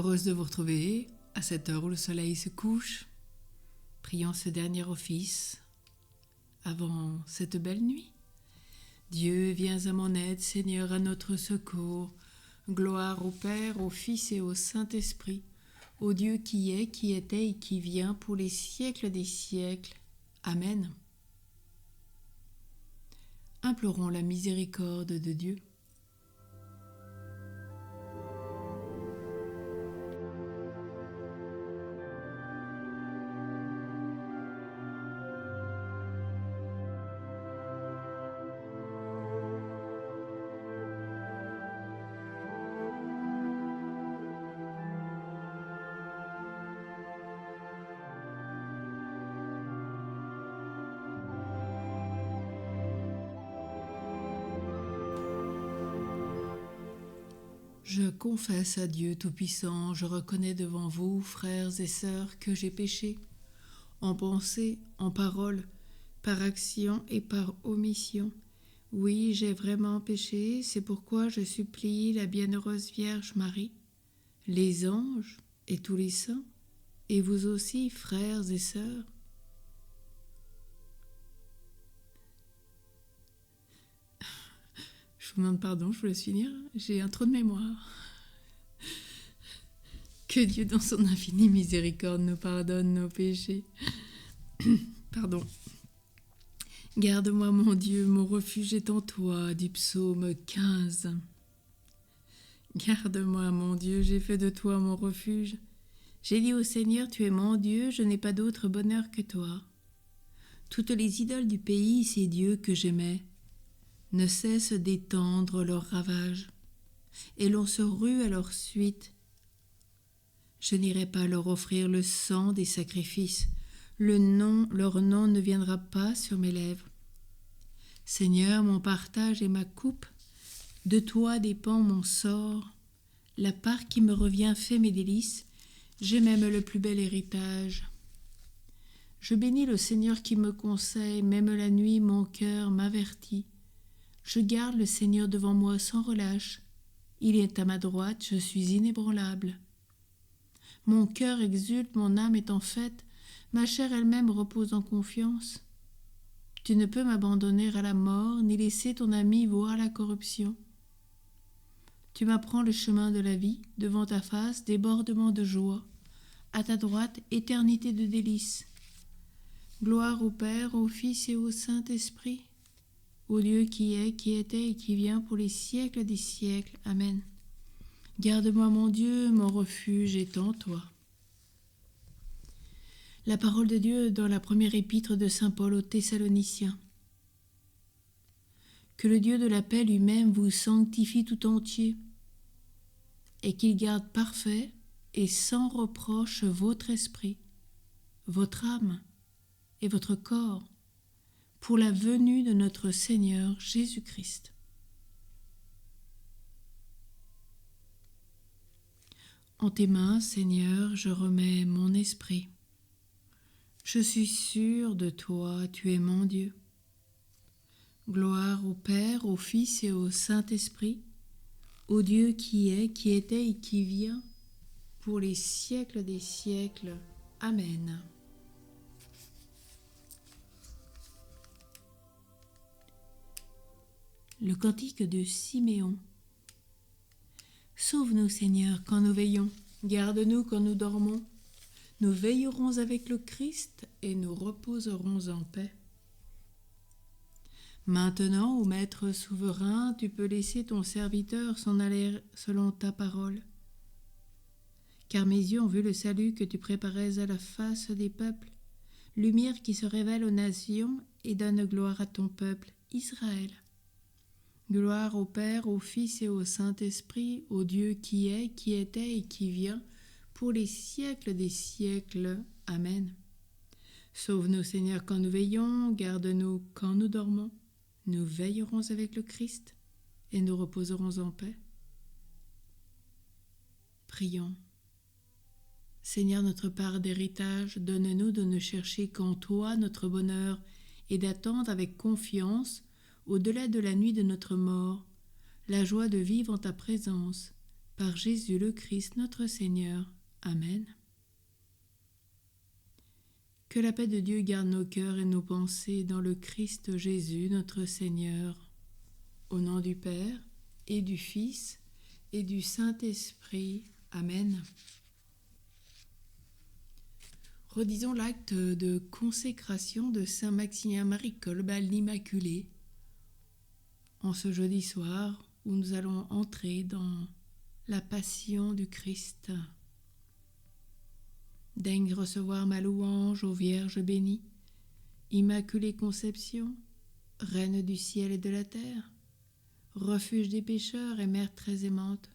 Heureuse de vous retrouver à cette heure où le soleil se couche. Prions ce dernier office avant cette belle nuit. Dieu, viens à mon aide, Seigneur, à notre secours. Gloire au Père, au Fils et au Saint-Esprit, au Dieu qui est, qui était et qui vient pour les siècles des siècles. Amen. Implorons la miséricorde de Dieu. Je confesse à Dieu Tout-Puissant, je reconnais devant vous, frères et sœurs, que j'ai péché, en pensée, en parole, par action et par omission. Oui, j'ai vraiment péché, c'est pourquoi je supplie la bienheureuse Vierge Marie, les anges et tous les saints, et vous aussi, frères et sœurs. Je vous demande pardon, je vous laisse finir, j'ai un trou de mémoire. Que Dieu dans son infinie miséricorde nous pardonne nos péchés. Pardon. Garde-moi mon Dieu, mon refuge est en toi, du psaume 15. Garde-moi mon Dieu, j'ai fait de toi mon refuge. J'ai dit au Seigneur, tu es mon Dieu, je n'ai pas d'autre bonheur que toi. Toutes les idoles du pays, ces dieux que j'aimais, ne cessent d'étendre leurs ravages, et l'on se rue à leur suite. Je n'irai pas leur offrir le sang des sacrifices, leur nom ne viendra pas sur mes lèvres. Seigneur, mon partage et ma coupe, de toi dépend mon sort. La part qui me revient fait mes délices, j'ai même le plus bel héritage. Je bénis le Seigneur qui me conseille, même la nuit mon cœur m'avertit. Je garde le Seigneur devant moi sans relâche. Il est à ma droite, je suis inébranlable. Mon cœur exulte, mon âme est en fête, ma chair elle-même repose en confiance. Tu ne peux m'abandonner à la mort, ni laisser ton ami voir la corruption. Tu m'apprends le chemin de la vie, devant ta face, débordement de joie. À ta droite, éternité de délices. Gloire au Père, au Fils et au Saint-Esprit, au Dieu qui est, qui était et qui vient pour les siècles des siècles. Amen. Garde-moi mon Dieu, mon refuge est en toi. La parole de Dieu dans la première épître de saint Paul aux Thessaloniciens. Que le Dieu de la paix lui-même vous sanctifie tout entier, et qu'il garde parfait et sans reproche votre esprit, votre âme et votre corps, pour la venue de notre Seigneur Jésus-Christ. En tes mains, Seigneur, je remets mon esprit. Je suis sûr de toi, tu es mon Dieu. Gloire au Père, au Fils et au Saint-Esprit, au Dieu qui est, qui était et qui vient, pour les siècles des siècles. Amen. Le cantique de Siméon. Sauve-nous, Seigneur, quand nous veillons, garde-nous quand nous dormons. Nous veillerons avec le Christ et nous reposerons en paix. Maintenant, ô Maître souverain, tu peux laisser ton serviteur s'en aller selon ta parole. Car mes yeux ont vu le salut que tu préparais à la face des peuples, lumière qui se révèle aux nations et donne gloire à ton peuple, Israël. Gloire au Père, au Fils et au Saint-Esprit, au Dieu qui est, qui était et qui vient, pour les siècles des siècles. Amen. Sauve-nous, Seigneur, quand nous veillons, garde-nous quand nous dormons. Nous veillerons avec le Christ et nous reposerons en paix. Prions. Seigneur, notre part d'héritage, donne-nous de ne chercher qu'en toi notre bonheur et d'attendre avec confiance, au-delà de la nuit de notre mort, la joie de vivre en ta présence, Par Jésus le Christ notre Seigneur. Amen. Que la paix de Dieu garde nos cœurs et nos pensées dans le Christ Jésus notre Seigneur. Au nom du Père, et du Fils, et du Saint-Esprit. Amen. Redisons l'acte de consécration de Saint Maximilien Marie Kolbe à l'Immaculée en ce jeudi soir où nous allons entrer dans la passion du Christ. Daigne recevoir ma louange, ô Vierge bénie, Immaculée Conception, Reine du ciel et de la terre, refuge des pécheurs et Mère très aimante,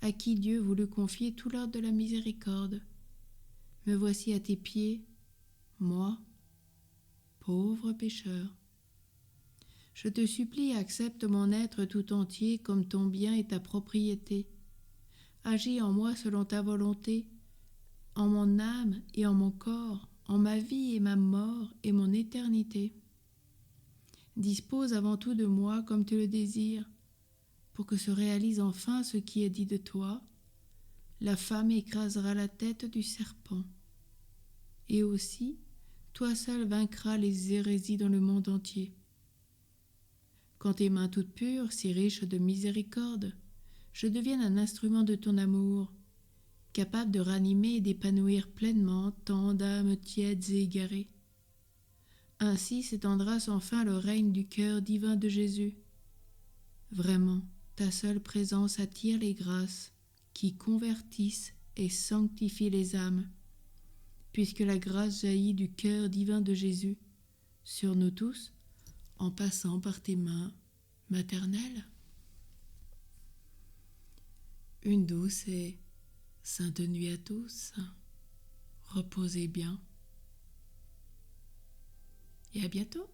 à qui Dieu voulut confier tout l'ordre de la miséricorde. Me voici à tes pieds, moi, pauvre pécheur. Je te supplie, accepte mon être tout entier comme ton bien et ta propriété. Agis en moi selon ta volonté, en mon âme et en mon corps, en ma vie et ma mort et mon éternité. Dispose avant tout de moi comme tu le désires, pour que se réalise enfin ce qui est dit de toi. La femme écrasera la tête du serpent. Et aussi, toi seul vaincras les hérésies dans le monde entier. Quand tes mains toutes pures, si riches de miséricorde, je devienne un instrument de ton amour, capable de ranimer et d'épanouir pleinement tant d'âmes tièdes et égarées. Ainsi s'étendra sans fin le règne du cœur divin de Jésus. Vraiment, ta seule présence attire les grâces qui convertissent et sanctifient les âmes, puisque la grâce jaillit du cœur divin de Jésus sur nous tous, en passant par tes mains maternelles. Une douce et sainte nuit à tous. Reposez bien et à bientôt.